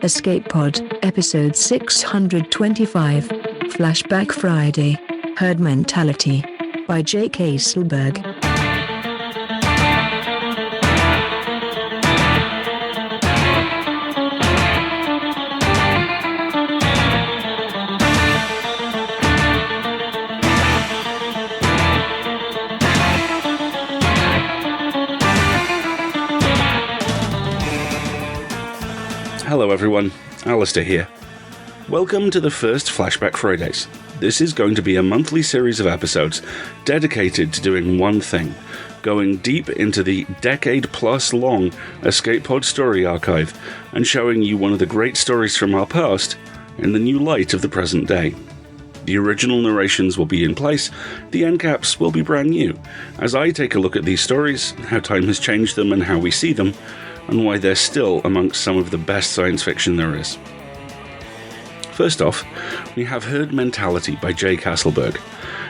Escape Pod, Episode 625, Flashback Friday, Herd Mentality, by Jake Hasselberg. Hello everyone, Alistair here. Welcome to the first Flashback Fridays. This is going to be a monthly series of episodes dedicated to doing one thing, going deep into the decade-plus long Escape Pod story archive and showing you one of the great stories from our past in the new light of the present day. The original narrations will be in place, the end caps will be brand new, as I take a look at these stories, how time has changed them and how we see them, and why they're still amongst some of the best science fiction there is. First off, we have Herd Mentality by Jake Hasselberg.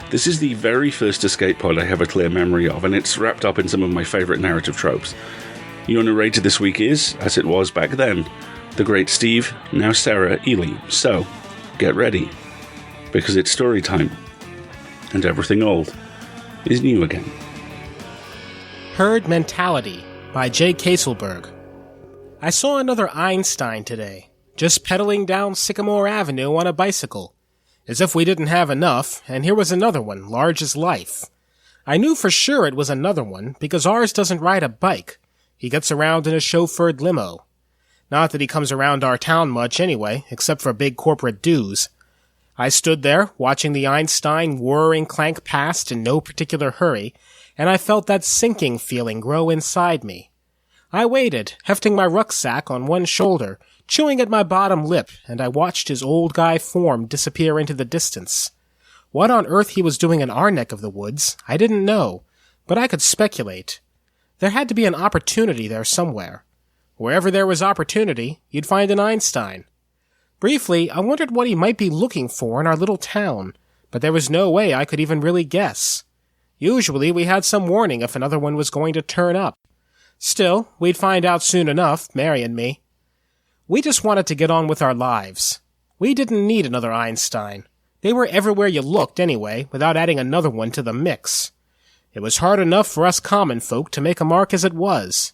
This is the very first escape pod I have a clear memory of, and it's wrapped up in some of my favourite narrative tropes. Your narrator this week is, as it was back then, the great Steve, now Sarah, Ely. So, get ready, because it's story time, and everything old is new again. Herd Mentality by Jake Hasselberg. I saw another Einstein today, just pedaling down Sycamore Avenue on a bicycle, as if we didn't have enough, and here was another one, large as life. I knew for sure it was another one, because ours doesn't ride a bike. He gets around in a chauffeured limo. Not that he comes around our town much anyway, except for big corporate dues. I stood there, watching the Einstein whirring clank past in no particular hurry, and I felt that sinking feeling grow inside me. I waited, hefting my rucksack on one shoulder, chewing at my bottom lip, and I watched his old guy form disappear into the distance. What on earth he was doing in our neck of the woods, I didn't know, but I could speculate. There had to be an opportunity there somewhere. Wherever there was opportunity, you'd find an Einstein. Briefly, I wondered what he might be looking for in our little town, but there was no way I could even really guess. Usually we had some warning if another one was going to turn up. Still, we'd find out soon enough, Mary and me. We just wanted to get on with our lives. We didn't need another Einstein. They were everywhere you looked anyway, without adding another one to the mix. It was hard enough for us common folk to make a mark as it was.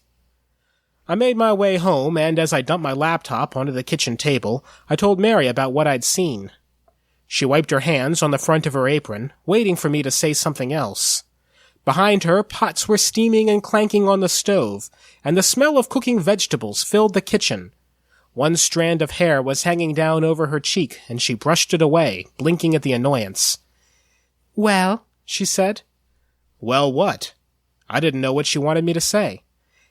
I made my way home, and as I dumped my laptop onto the kitchen table, I told Mary about what I'd seen. She wiped her hands on the front of her apron, waiting for me to say something else. Behind her, pots were steaming and clanking on the stove, and the smell of cooking vegetables filled the kitchen. One strand of hair was hanging down over her cheek, and she brushed it away, blinking at the annoyance. "Well," she said. Well, what? I didn't know what she wanted me to say.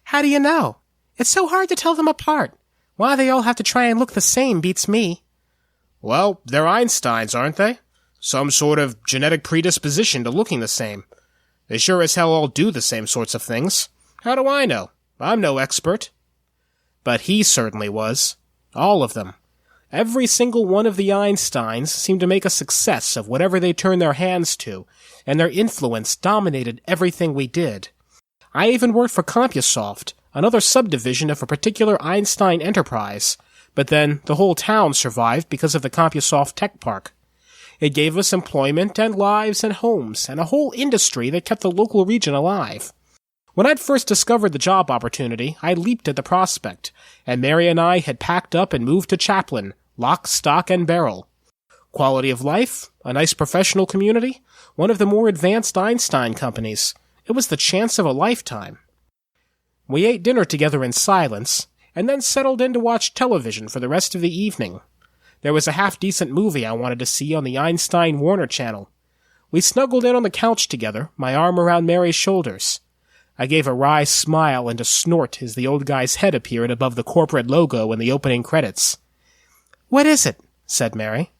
"How do you know? It's so hard to tell them apart. Why they all have to try and look the same beats me." "Well, they're Einsteins, aren't they? Some sort of genetic predisposition to looking the same. They sure as hell all do the same sorts of things. How do I know? I'm no expert." But he certainly was. All of them. Every single one of the Einsteins seemed to make a success of whatever they turned their hands to, and their influence dominated everything we did. I even worked for CompuSoft, another subdivision of a particular Einstein enterprise, but then the whole town survived because of the CompuSoft Tech Park. It gave us employment and lives and homes and a whole industry that kept the local region alive. When I'd first discovered the job opportunity, I leaped at the prospect, and Mary and I had packed up and moved to Chaplin, lock, stock, and barrel. Quality of life, a nice professional community, one of the more advanced Einstein companies. It was the chance of a lifetime. We ate dinner together in silence, and then settled in to watch television for the rest of the evening. There was a half-decent movie I wanted to see on the Einstein Warner channel. We snuggled in on the couch together, my arm around Mary's shoulders. I gave a wry smile and a snort as the old guy's head appeared above the corporate logo in the opening credits. "What is it?" said Mary.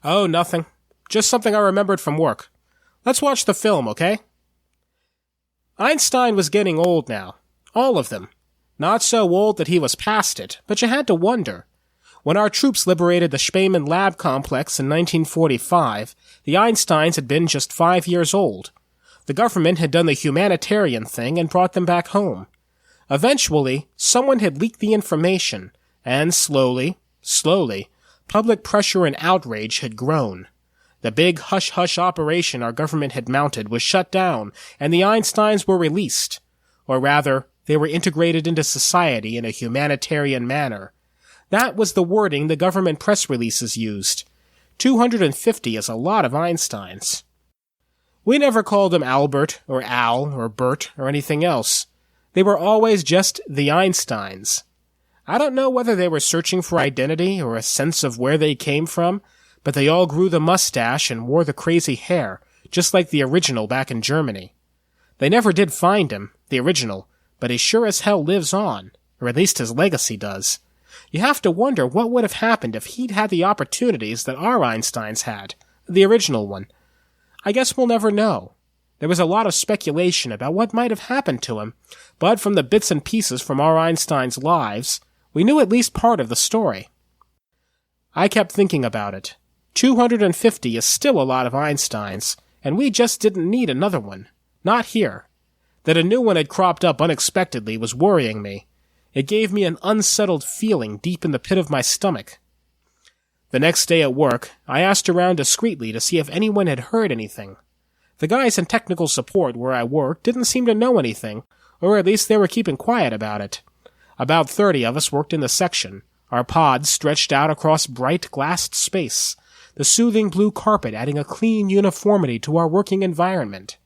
"Oh, nothing. Just something I remembered from work. Let's watch the film, okay?" Einstein was getting old now. All of them. Not so old that he was past it, but you had to wonder. When our troops liberated the Spemann Lab Complex in 1945, the Einsteins had been just 5 years old. The government had done the humanitarian thing and brought them back home. Eventually, someone had leaked the information, And slowly, public pressure and outrage had grown. The big hush-hush operation our government had mounted was shut down, and the Einsteins were released. Or rather, they were integrated into society in a humanitarian manner. That was the wording the government press releases used. 250 is a lot of Einsteins. We never called them Albert, or Al, or Bert, or anything else. They were always just the Einsteins. I don't know whether they were searching for identity or a sense of where they came from, but they all grew the mustache and wore the crazy hair, just like the original back in Germany. They never did find him, the original, but he sure as hell lives on, or at least his legacy does. You have to wonder what would have happened if he'd had the opportunities that our Einsteins had, the original one. I guess we'll never know. There was a lot of speculation about what might have happened to him, but from the bits and pieces from our Einsteins' lives, we knew at least part of the story. I kept thinking about it. 250 is still a lot of Einsteins, and we just didn't need another one. Not here. That a new one had cropped up unexpectedly was worrying me. It gave me an unsettled feeling deep in the pit of my stomach. The next day at work, I asked around discreetly to see if anyone had heard anything. The guys in technical support where I worked didn't seem to know anything, or at least they were keeping quiet about it. About 30 of us worked in the section, our pods stretched out across bright glassed space, the soothing blue carpet adding a clean uniformity to our working environment.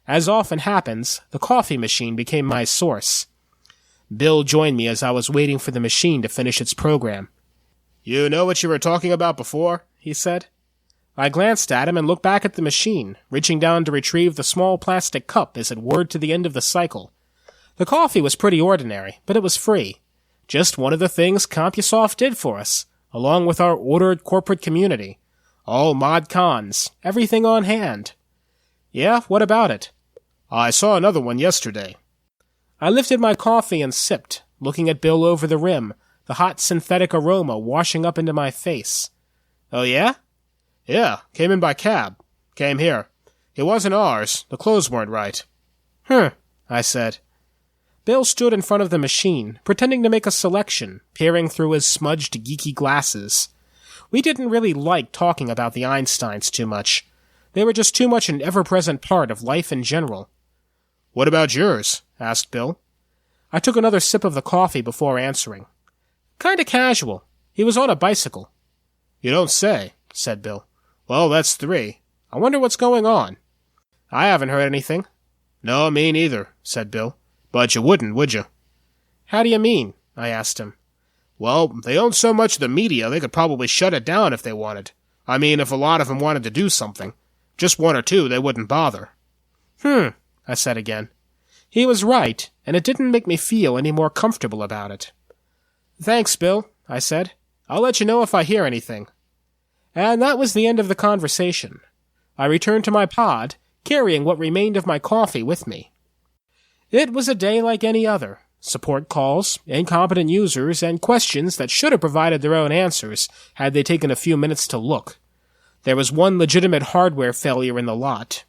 As often happens, the coffee machine became my source. Bill joined me as I was waiting for the machine to finish its program. "You know what you were talking about before?" he said. I glanced at him and looked back at the machine, reaching down to retrieve the small plastic cup as it whirred to the end of the cycle. The coffee was pretty ordinary, but it was free. Just one of the things CompuSoft did for us, along with our ordered corporate community. All mod cons, everything on hand. "Yeah, what about it?" "I saw another one yesterday." I lifted my coffee and sipped, looking at Bill over the rim, the hot synthetic aroma washing up into my face. "Oh yeah?" "Yeah, came in by cab. Came here. It wasn't ours. The clothes weren't right." I said. Bill stood in front of the machine, pretending to make a selection, peering through his smudged, geeky glasses. We didn't really like talking about the Einsteins too much. They were just too much an ever-present part of life in general. "What about yours?" asked Bill. I took another sip of the coffee before answering. "Kinda casual. He was on a bicycle." "You don't say," said Bill. "Well, that's 3. I wonder what's going on." "I haven't heard anything." "No, me neither," said Bill. "But you wouldn't, would you?" "How do you mean?" I asked him. "Well, they own so much of the media they could probably shut it down if they wanted. I mean, if a lot of them wanted to do something. Just 1 or 2, they wouldn't bother." I said again. He was right, and it didn't make me feel any more comfortable about it. "Thanks, Bill," I said. "I'll let you know if I hear anything." And that was the end of the conversation. I returned to my pod, carrying what remained of my coffee with me. It was a day like any other. Support calls, incompetent users, and questions that should have provided their own answers had they taken a few minutes to look. There was one legitimate hardware failure in the lot.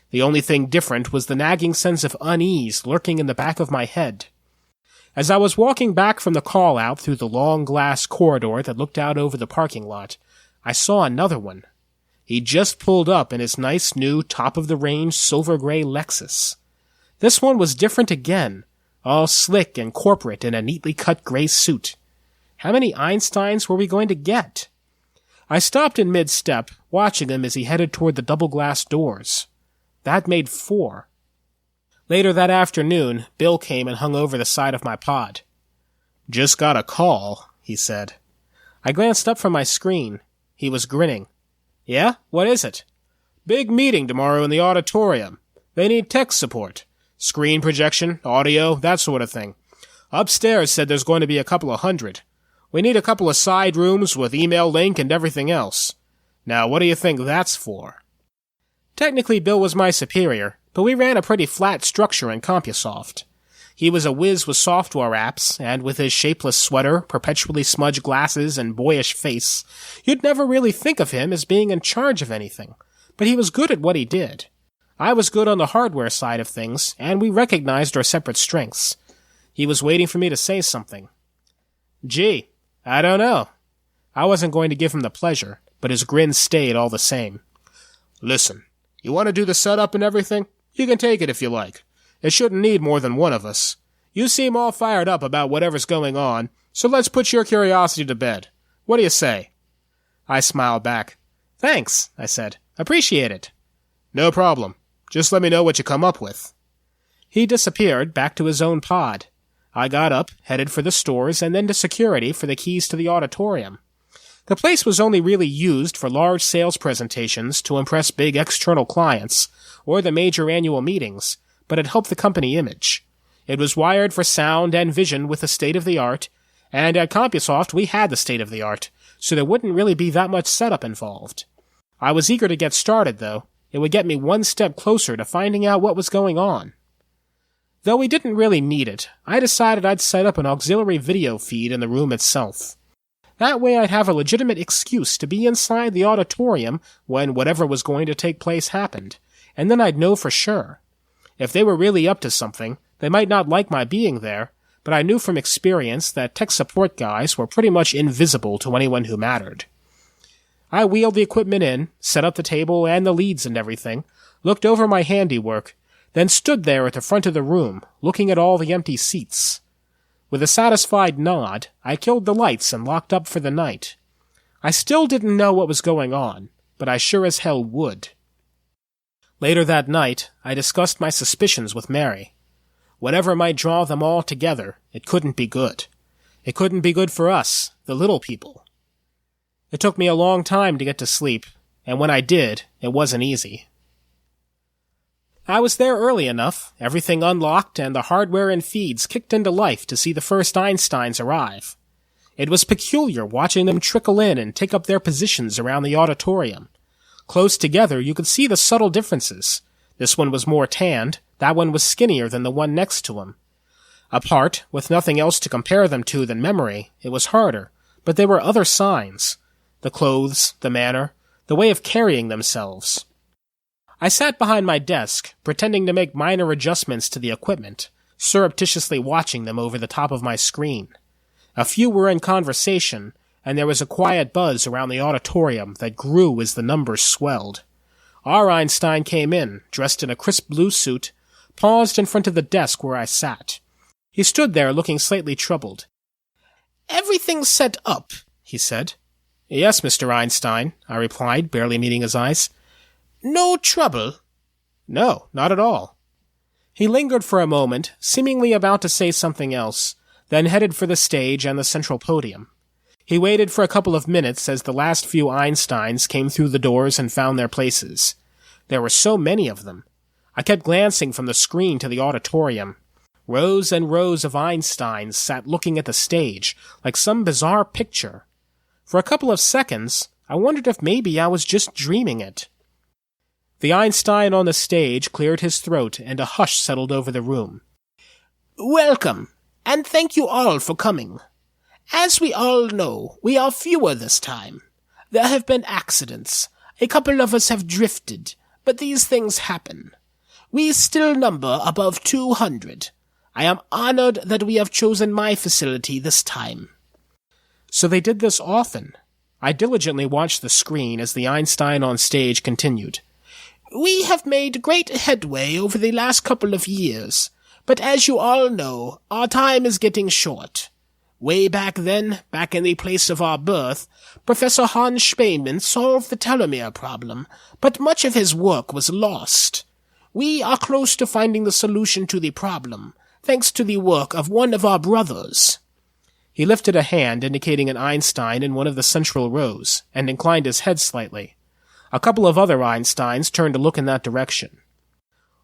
The only thing different was the nagging sense of unease lurking in the back of my head. As I was walking back from the call-out through the long glass corridor that looked out over the parking lot, I saw another one. He'd just pulled up in his nice new top-of-the-range silver-gray Lexus. This one was different again, all slick and corporate in a neatly cut gray suit. How many Einsteins were we going to get? I stopped in mid-step, watching him as he headed toward the double-glass doors. That made 4. Later that afternoon, Bill came and hung over the side of my pod. "Just got a call," he said. I glanced up from my screen. He was grinning. "Yeah? What is it?" "Big meeting tomorrow in the auditorium. They need tech support. Screen projection, audio, that sort of thing. Upstairs said there's going to be a couple of 100. We need a couple of side rooms with email link and everything else. Now, what do you think that's for?" Technically, Bill was my superior, but we ran a pretty flat structure in CompuSoft. He was a whiz with software apps, and with his shapeless sweater, perpetually smudged glasses, and boyish face, you'd never really think of him as being in charge of anything. But he was good at what he did. I was good on the hardware side of things, and we recognized our separate strengths. He was waiting for me to say something. "Gee," I don't know. I wasn't going to give him the pleasure, but his grin stayed all the same. Listen, you want to do the setup and everything? You can take it if you like. It shouldn't need more than one of us. You seem all fired up about whatever's going on, so let's put your curiosity to bed. What do you say? I smiled back. Thanks, I said. Appreciate it. No problem. Just let me know what you come up with. He disappeared back to his own pod. I got up, headed for the stores, and then to security for the keys to the auditorium. The place was only really used for large sales presentations to impress big external clients, or the major annual meetings, but it helped the company image. It was wired for sound and vision with the state-of-the-art, and at CompuSoft we had the state-of-the-art, so there wouldn't really be that much setup involved. I was eager to get started, though. It would get me one step closer to finding out what was going on. Though we didn't really need it, I decided I'd set up an auxiliary video feed in the room itself. That way I'd have a legitimate excuse to be inside the auditorium when whatever was going to take place happened, and then I'd know for sure. If they were really up to something, they might not like my being there, but I knew from experience that tech support guys were pretty much invisible to anyone who mattered. I wheeled the equipment in, set up the table and the leads and everything, looked over my handiwork, then stood there at the front of the room, looking at all the empty seats. With a satisfied nod, I killed the lights and locked up for the night. I still didn't know what was going on, but I sure as hell would. Later that night, I discussed my suspicions with Mary. Whatever might draw them all together, it couldn't be good. It couldn't be good for us, the little people. It took me a long time to get to sleep, and when I did, it wasn't easy. I was there early enough, everything unlocked, and the hardware and feeds kicked into life to see the first Einsteins arrive. It was peculiar watching them trickle in and take up their positions around the auditorium. Close together, you could see the subtle differences. This one was more tanned, that one was skinnier than the one next to him. Apart, with nothing else to compare them to than memory, it was harder, but there were other signs. The clothes, the manner, the way of carrying themselves. I sat behind my desk, pretending to make minor adjustments to the equipment, surreptitiously watching them over the top of my screen. A few were in conversation, and there was a quiet buzz around the auditorium that grew as the numbers swelled. Our Einstein came in, dressed in a crisp blue suit, paused in front of the desk where I sat. He stood there looking slightly troubled. "Everything's set up," he said. "Yes, Mr. Einstein," I replied, barely meeting his eyes. "No trouble?" "No, not at all." He lingered for a moment, seemingly about to say something else, then headed for the stage and the central podium. He waited for a couple of minutes as the last few Einsteins came through the doors and found their places. There were so many of them. I kept glancing from the screen to the auditorium. Rows and rows of Einsteins sat looking at the stage, like some bizarre picture. For a couple of seconds, I wondered if maybe I was just dreaming it. The Einstein on the stage cleared his throat, and a hush settled over the room. "Welcome, and thank you all for coming. As we all know, we are fewer this time. There have been accidents. A couple of us have drifted, but these things happen. We still number above 200. I am honored that we have chosen my facility this time." So they did this often. I diligently watched the screen as the Einstein on stage continued. "We have made great headway over the last couple of years, but as you all know, our time is getting short. Way back then, back in the place of our birth, Professor Hans Spainman solved the telomere problem, but much of his work was lost. We are close to finding the solution to the problem, thanks to the work of one of our brothers." He lifted a hand indicating an Einstein in one of the central rows, and inclined his head slightly. A couple of other Einsteins turned to look in that direction.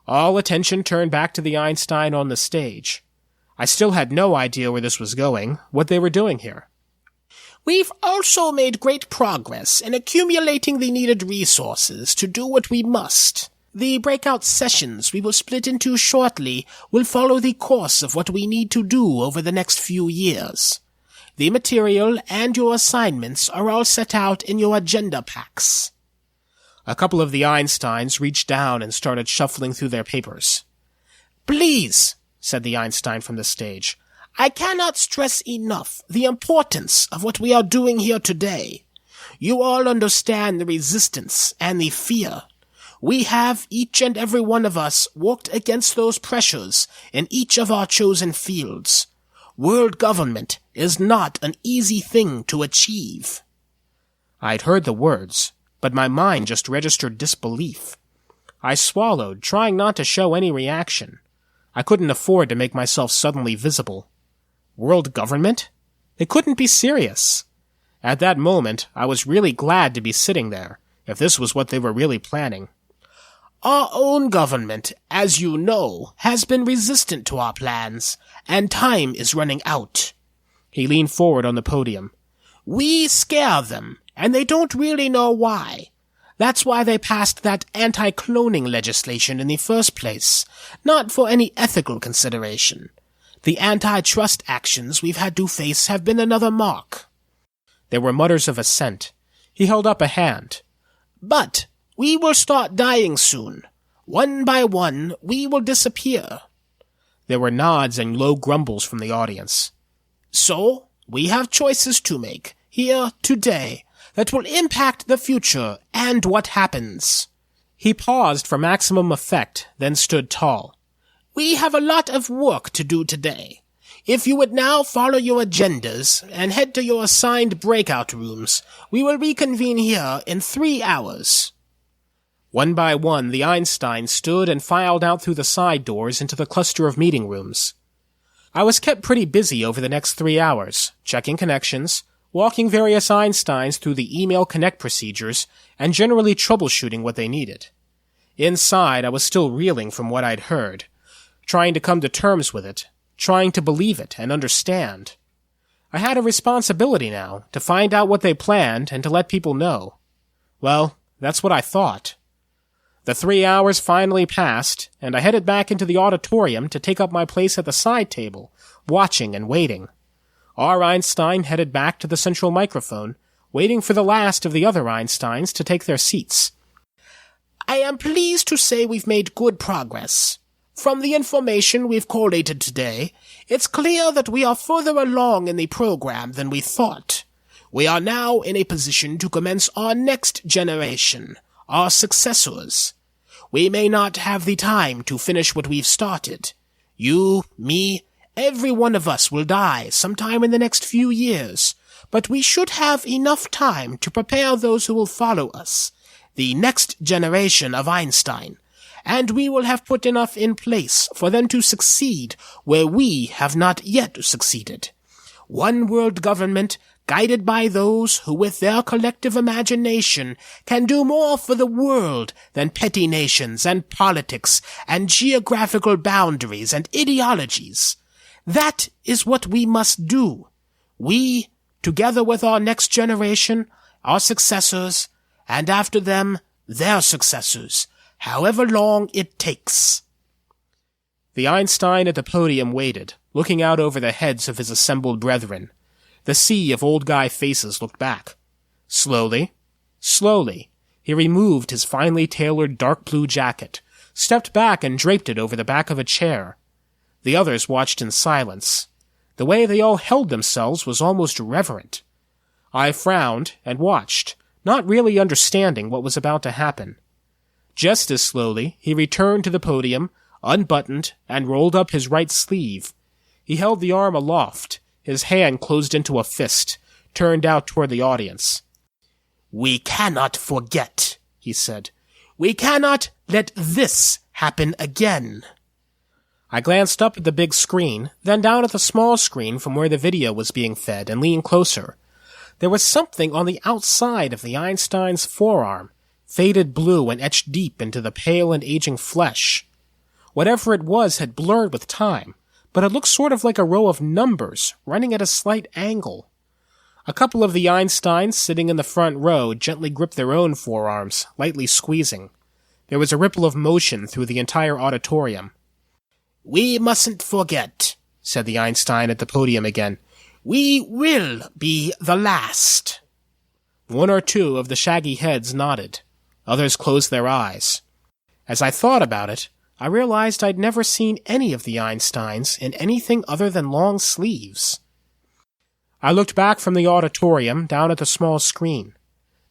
All attention turned back to the Einstein on the stage. I still had no idea where this was going, what they were doing here. "We've also made great progress in accumulating the needed resources to do what we must. The breakout sessions we will split into shortly will follow the course of what we need to do over the next few years. The material and your assignments are all set out in your agenda packs." A couple of the Einsteins reached down and started shuffling through their papers. "Please," said the Einstein from the stage, I cannot stress enough the importance of what we are doing here today. You all understand the resistance and the fear. We have, each and every one of us, worked against those pressures in each of our chosen fields. World government is not an easy thing to achieve. I'd heard the words, but my mind just registered disbelief. I swallowed, trying not to show any reaction. I couldn't afford to make myself suddenly visible. World government? They couldn't be serious. At that moment, I was really glad to be sitting there, if this was what they were really planning. Our own government, as you know, has been resistant to our plans, and time is running out. He leaned forward on the podium. We scare them, and they don't really know why. That's why they passed that anti-cloning legislation in the first place, not for any ethical consideration. The antitrust actions we've had to face have been another mark. There were mutters of assent. He held up a hand. But we will start dying soon. One by one, we will disappear. There were nods and low grumbles from the audience. So, we have choices to make, here, today, that will impact the future and what happens. He paused for maximum effect, then stood tall. We have a lot of work to do today. If you would now follow your agendas and head to your assigned breakout rooms, we will reconvene here in 3 hours. One by one, the Einsteins stood and filed out through the side doors into the cluster of meeting rooms. I was kept pretty busy over the next 3 hours, checking connections, walking various Einsteins through the email connect procedures, and generally troubleshooting what they needed. Inside, I was still reeling from what I'd heard, trying to come to terms with it, trying to believe it and understand. I had a responsibility now to find out what they planned and to let people know. Well, that's what I thought. The 3 hours finally passed, and I headed back into the auditorium to take up my place at the side table, watching and waiting. Our Einstein headed back to the central microphone, waiting for the last of the other Einsteins to take their seats. I am pleased to say we've made good progress. From the information we've collated today, it's clear that we are further along in the program than we thought. We are now in a position to commence our next generation, our successors. We may not have the time to finish what we've started. You, me, every one of us will die sometime in the next few years, but we should have enough time to prepare those who will follow us, the next generation of Einstein, and we will have put enough in place for them to succeed where we have not yet succeeded. One world government guided by those who with their collective imagination can do more for the world than petty nations and politics and geographical boundaries and ideologies. That is what we must do. We, together with our next generation, our successors, and after them, their successors, however long it takes. The Einstein at the podium waited, looking out over the heads of his assembled brethren. The sea of old guy faces looked back. Slowly, he removed his finely tailored dark blue jacket, stepped back and draped it over the back of a chair. The others watched in silence. The way they all held themselves was almost reverent. I frowned and watched, not really understanding what was about to happen. Just as slowly, he returned to the podium, unbuttoned, and rolled up his right sleeve. He held the arm aloft, his hand closed into a fist, turned out toward the audience. We cannot forget, he said. We cannot let this happen again. I glanced up at the big screen, then down at the small screen from where the video was being fed, and leaned closer. There was something on the outside of the Einstein's forearm, faded blue and etched deep into the pale and aging flesh. Whatever it was had blurred with time, but it looked sort of like a row of numbers running at a slight angle. A couple of the Einsteins sitting in the front row gently gripped their own forearms, lightly squeezing. There was a ripple of motion through the entire auditorium. We mustn't forget, said the Einstein at the podium again. We will be the last. One or two of the shaggy heads nodded. Others closed their eyes. As I thought about it, I realized I'd never seen any of the Einsteins in anything other than long sleeves. I looked back from the auditorium down at the small screen.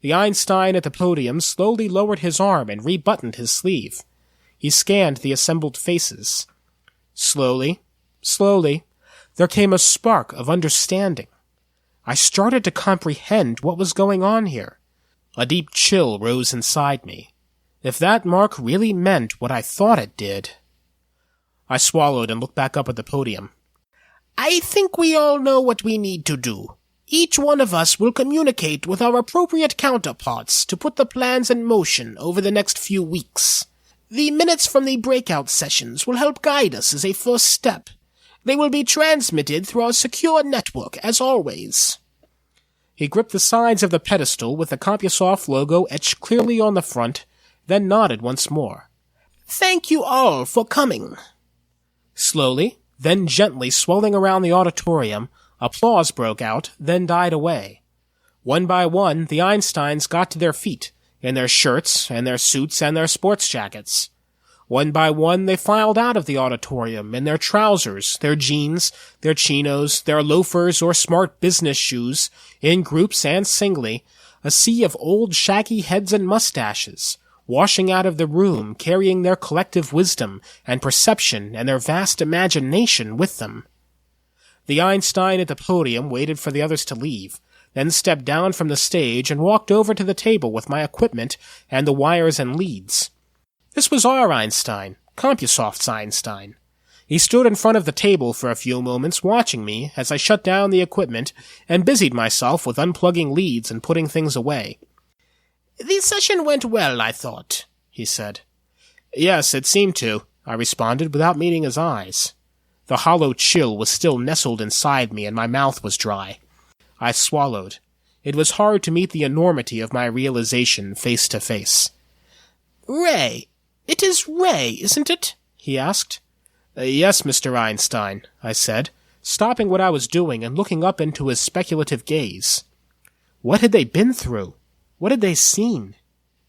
The Einstein at the podium slowly lowered his arm and rebuttoned his sleeve. He scanned the assembled faces. Slowly, there came a spark of understanding. I started to comprehend what was going on here. A deep chill rose inside me. If that mark really meant what I thought it did... I swallowed and looked back up at the podium. I think we all know what we need to do. Each one of us will communicate with our appropriate counterparts to put the plans in motion over the next few weeks. The minutes from the breakout sessions will help guide us as a first step. They will be transmitted through our secure network, as always. He gripped the sides of the pedestal with the CompuSoft logo etched clearly on the front, then nodded once more. Thank you all for coming. Slowly, then gently swelling around the auditorium, applause broke out, then died away. One by one, the Einsteins got to their feet, in their shirts and their suits and their sports jackets. One by one, they filed out of the auditorium in their trousers, their jeans, their chinos, their loafers or smart business shoes, in groups and singly, a sea of old shaggy heads and mustaches, washing out of the room, carrying their collective wisdom and perception and their vast imagination with them. The Einstein at the podium waited for the others to leave, then stepped down from the stage and walked over to the table with my equipment and the wires and leads. This was our Einstein, CompuSoft's Einstein. He stood in front of the table for a few moments watching me as I shut down the equipment and busied myself with unplugging leads and putting things away. The session went well, I thought, he said. Yes, it seemed to, I responded without meeting his eyes. The hollow chill was still nestled inside me and my mouth was dry. I swallowed. It was hard to meet the enormity of my realization face to face. Ray, it is Ray, isn't it? He asked. Yes, Mr. Einstein, I said, stopping what I was doing and looking up into his speculative gaze. What had they been through? What had they seen?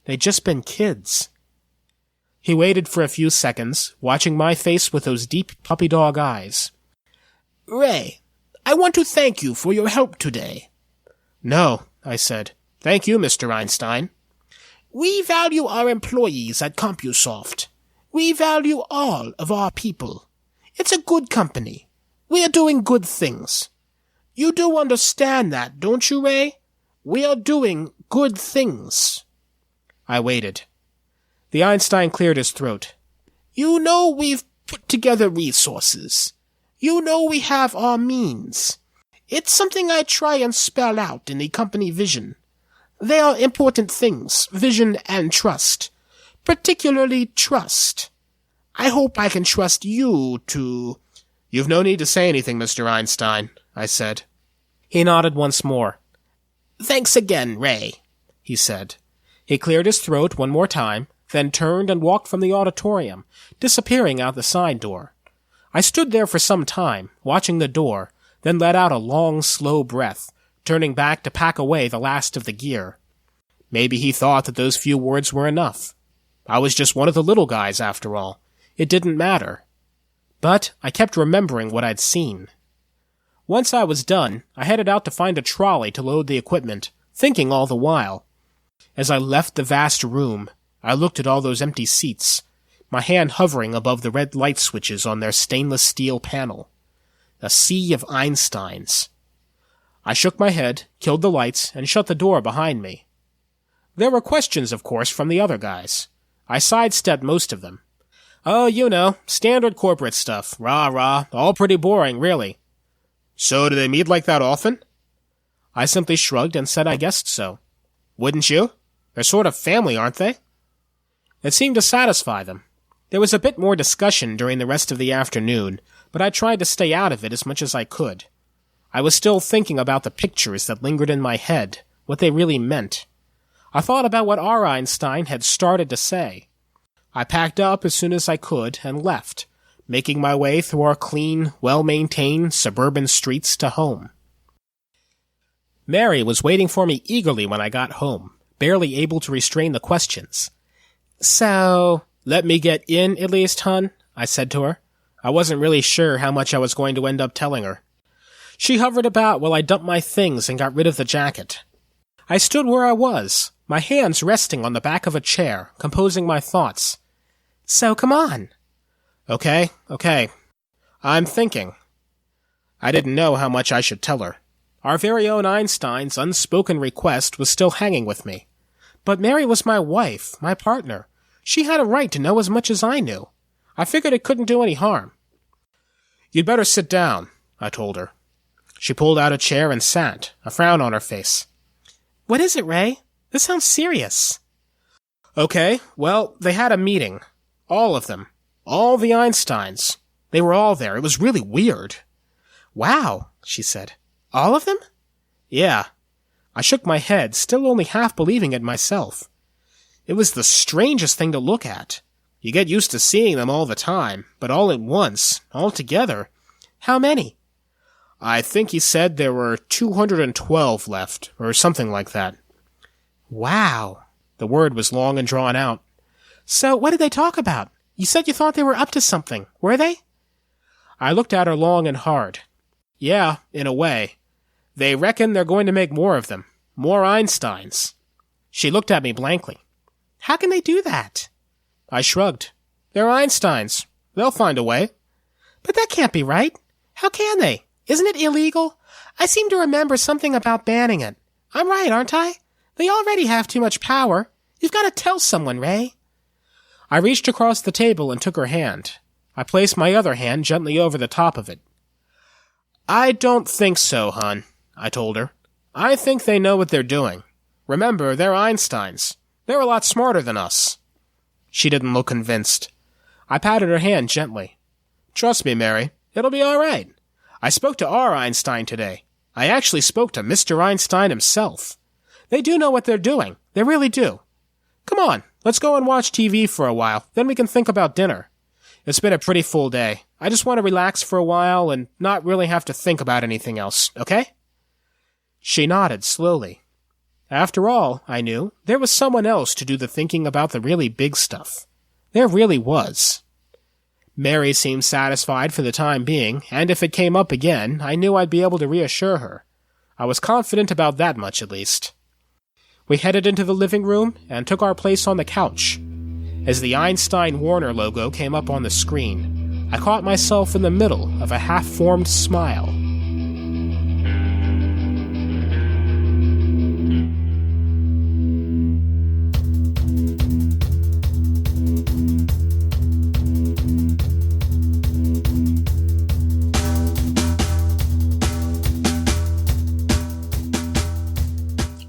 They'd just been kids. He waited for a few seconds, watching my face with those deep puppy dog eyes. Ray, I want to thank you for your help today. No, I said. Thank you, Mr. Einstein. We value our employees at CompuSoft. We value all of our people. It's a good company. We are doing good things. You do understand that, don't you, Ray? We are doing good things. I waited. The Einstein cleared his throat. You know we've put together resources. You know we have our means. It's something I try and spell out in the company vision. They are important things, vision and trust. Particularly trust. I hope I can trust you to... You've no need to say anything, Mr. Einstein, I said. He nodded once more. Thanks again, Ray, he said. He cleared his throat one more time, then turned and walked from the auditorium, disappearing out the side door. I stood there for some time, watching the door, then let out a long, slow breath, turning back to pack away the last of the gear. Maybe he thought that those few words were enough. I was just one of the little guys, after all. It didn't matter. But I kept remembering what I'd seen. Once I was done, I headed out to find a trolley to load the equipment, thinking all the while. As I left the vast room, I looked at all those empty seats, my hand hovering above the red light switches on their stainless steel panel. A sea of Einsteins. I shook my head, killed the lights, and shut the door behind me. There were questions, of course, from the other guys. I sidestepped most of them. Oh, you know, standard corporate stuff. Rah-rah, all pretty boring, really. So do they meet like that often? I simply shrugged and said I guessed so. Wouldn't you? They're sort of family, aren't they? It seemed to satisfy them. There was a bit more discussion during the rest of the afternoon, but I tried to stay out of it as much as I could. I was still thinking about the pictures that lingered in my head, what they really meant. I thought about what our Einstein had started to say. I packed up as soon as I could and left, making my way through our clean, well-maintained suburban streets to home. Mary was waiting for me eagerly when I got home, barely able to restrain the questions. So, Let me get in, at least, hun, I said to her. I wasn't really sure how much I was going to end up telling her. She hovered about while I dumped my things and got rid of the jacket. I stood where I was, my hands resting on the back of a chair, composing my thoughts. So come on. Okay. I'm thinking. I didn't know how much I should tell her. Our very own Einstein's unspoken request was still hanging with me. But Mary was my wife, my partner. She had a right to know as much as I knew. I figured it couldn't do any harm. You'd better sit down, I told her. She pulled out a chair and sat, a frown on her face. What is it, Ray? This sounds serious. Okay, well, they had a meeting. All of them. All the Einsteins. They were all there. It was really weird. Wow, she said. All of them? Yeah. I shook my head, still only half believing it myself. It was the strangest thing to look at. You get used to seeing them all the time, but all at once, all together. How many? I think he said there were 212 left, or something like that. Wow. The word was long and drawn out. So what did they talk about? You said you thought they were up to something. Were they? I looked at her long and hard. Yeah, in a way. They reckon they're going to make more of them. More Einsteins. She looked at me blankly. How can they do that? I shrugged. They're Einsteins. They'll find a way. But that can't be right. How can they? Isn't it illegal? I seem to remember something about banning it. I'm right, aren't I? They already have too much power. You've got to tell someone, Ray. I reached across the table and took her hand. I placed my other hand gently over the top of it. I don't think so, hon, I told her. I think they know what they're doing. Remember, they're Einsteins. They're a lot smarter than us. She didn't look convinced. I patted her hand gently. Trust me, Mary. It'll be all right. I spoke to our Einstein today. I actually spoke to Mr. Einstein himself. They do know what they're doing. They really do. Come on, let's go and watch TV for a while. Then we can think about dinner. It's been a pretty full day. I just want to relax for a while and not really have to think about anything else, okay? She nodded slowly. After all, I knew, there was someone else to do the thinking about the really big stuff. There really was. Mary seemed satisfied for the time being, and if it came up again, I knew I'd be able to reassure her. I was confident about that much, at least. We headed into the living room and took our place on the couch. As the Einstein-Warner logo came up on the screen, I caught myself in the middle of a half-formed smile.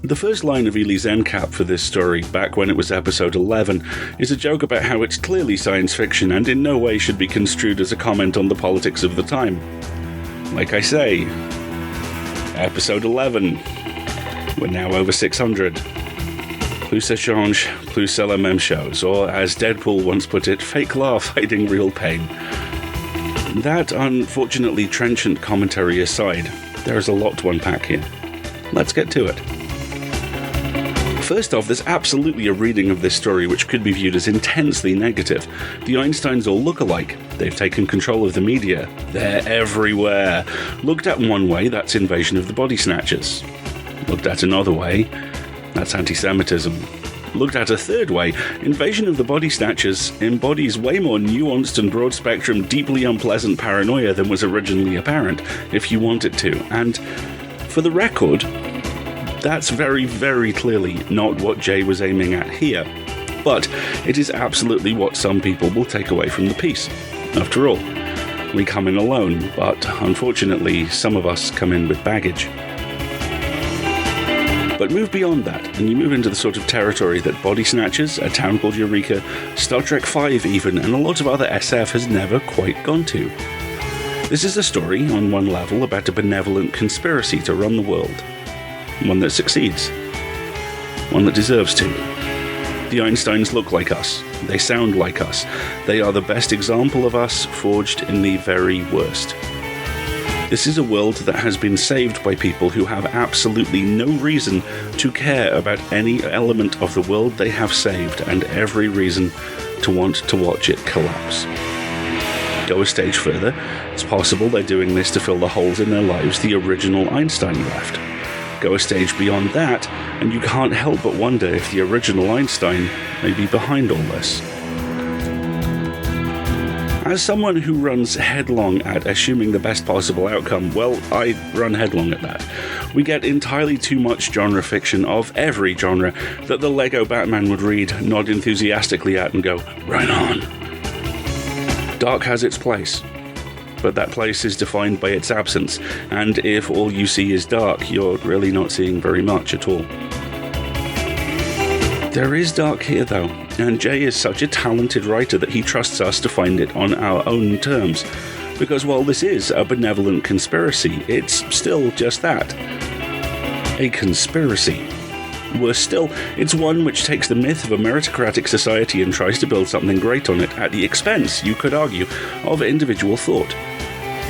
The first line of Ely's end cap for this story, back when it was episode 11, is a joke about how it's clearly science fiction and in no way should be construed as a comment on the politics of the time. Like I say, episode 11. We're now over 600. Plus ça change, plus c'est la même chose, or as Deadpool once put it, fake laugh hiding real pain. That unfortunately trenchant commentary aside, there is a lot to unpack here. Let's get to it. First off, there's absolutely a reading of this story which could be viewed as intensely negative. The Einsteins all look alike. They've taken control of the media. They're everywhere. Looked at in one way, that's invasion of the body snatchers. Looked at another way, that's anti-Semitism. Looked at a third way, invasion of the body snatchers embodies way more nuanced and broad-spectrum, deeply unpleasant paranoia than was originally apparent, if you want it to. And, for the record, that's very, very clearly not what Jay was aiming at here. But it is absolutely what some people will take away from the piece. After all, we come in alone, but unfortunately some of us come in with baggage. But move beyond that, and you move into the sort of territory that Body Snatchers, A Town Called Eureka, Star Trek V even, and a lot of other SF has never quite gone to. This is a story, on one level, about a benevolent conspiracy to run the world. One that succeeds. One that deserves to. The Einsteins look like us. They sound like us. They are the best example of us forged in the very worst. This is a world that has been saved by people who have absolutely no reason to care about any element of the world they have saved, and every reason to want to watch it collapse. Go a stage further, it's possible they're doing this to fill the holes in their lives the original Einstein left. Go a stage beyond that, and you can't help but wonder if the original Einstein may be behind all this. As someone who runs headlong at assuming the best possible outcome, well, I run headlong at that. We get entirely too much genre fiction of every genre that the Lego Batman would read, nod enthusiastically at, and go, right on. Dark has its place, but that place is defined by its absence, and if all you see is dark, you're really not seeing very much at all. There is dark here though, and Jay is such a talented writer that he trusts us to find it on our own terms, because while this is a benevolent conspiracy, it's still just that. A conspiracy. Worse still, it's one which takes the myth of a meritocratic society and tries to build something great on it at the expense, you could argue, of individual thought.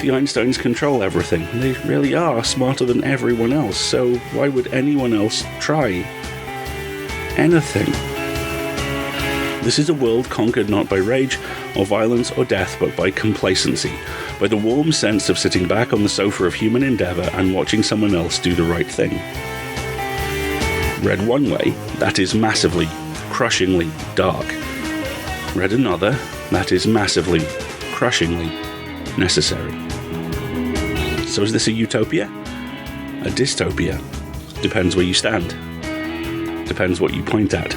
The Einsteins control everything. They really are smarter than everyone else, so why would anyone else try anything? This is a world conquered not by rage, or violence, or death, but by complacency, by the warm sense of sitting back on the sofa of human endeavour and watching someone else do the right thing. Read one way, that is massively, crushingly dark. Read another, that is massively, crushingly necessary. So is this a utopia? A dystopia? Depends where you stand. Depends what you point at.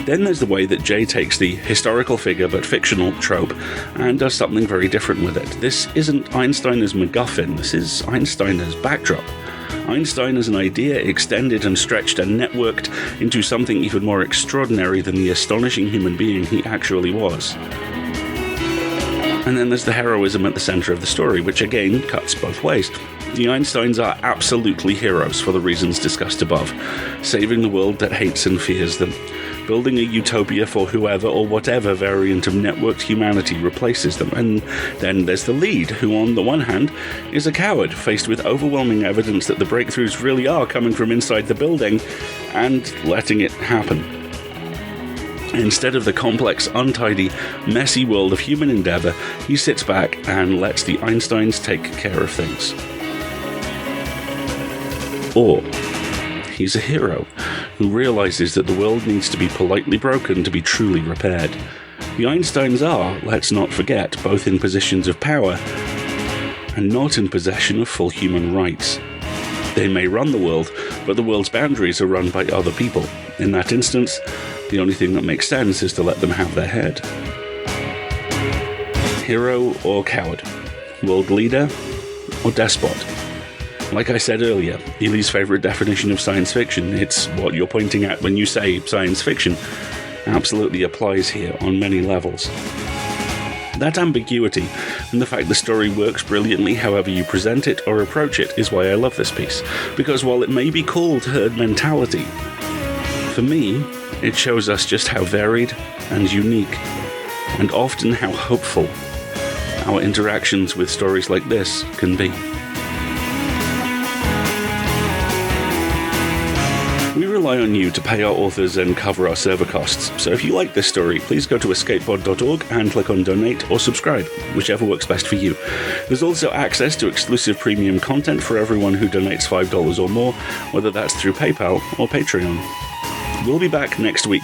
Then there's the way that Jay takes the historical figure but fictional trope and does something very different with it. This isn't Einstein as MacGuffin, this is Einstein as backdrop. Einstein as an idea extended and stretched and networked into something even more extraordinary than the astonishing human being he actually was. And then there's the heroism at the centre of the story, which again cuts both ways. The Einsteins are absolutely heroes for the reasons discussed above, saving the world that hates and fears them, building a utopia for whoever or whatever variant of networked humanity replaces them. And then there's the lead, who on the one hand is a coward faced with overwhelming evidence that the breakthroughs really are coming from inside the building, and letting it happen. Instead of the complex, untidy, messy world of human endeavour, he sits back and lets the Einsteins take care of things. Or he's a hero who realises that the world needs to be politely broken to be truly repaired. The Einsteins are, let's not forget, both in positions of power and not in possession of full human rights. They may run the world, but the world's boundaries are run by other people. In that instance, the only thing that makes sense is to let them have their head. Hero or coward? World leader or despot? Like I said earlier, Ely's favourite definition of science fiction, it's what you're pointing at when you say science fiction, absolutely applies here on many levels. That ambiguity, and the fact the story works brilliantly however you present it or approach it, is why I love this piece. Because while it may be called herd mentality, for me, it shows us just how varied and unique, and often how hopeful, our interactions with stories like this can be. We rely on you to pay our authors and cover our server costs, so if you like this story, please go to escapepod.org and click on donate or subscribe, whichever works best for you. There's also access to exclusive premium content for everyone who donates $5 or more, whether that's through PayPal or Patreon. We'll be back next week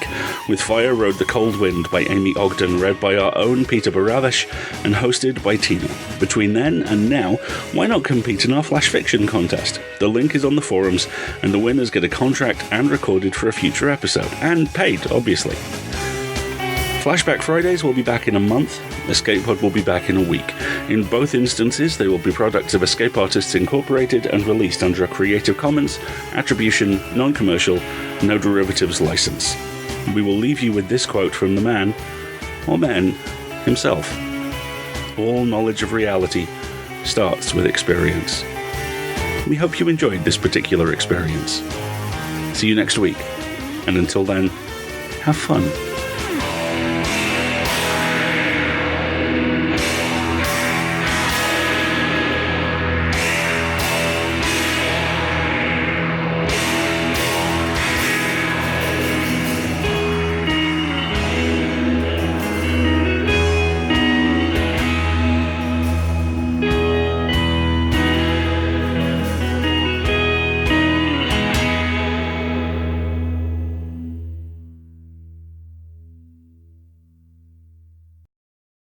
with Fire Rode the Cold Wind by Amy Ogden, read by our own Peter Baravesh and hosted by Tina. Between then and now, why not compete in our Flash Fiction contest? The link is on the forums, and the winners get a contract and recorded for a future episode, and paid, obviously. Flashback Fridays will be back in a month, Escape Pod will be back in a week. In both instances, they will be products of Escape Artists Incorporated and released under a Creative Commons, Attribution, Non-Commercial, No Derivatives license. We will leave you with this quote from the man, or men, himself. All knowledge of reality starts with experience. We hope you enjoyed this particular experience. See you next week, and until then, have fun.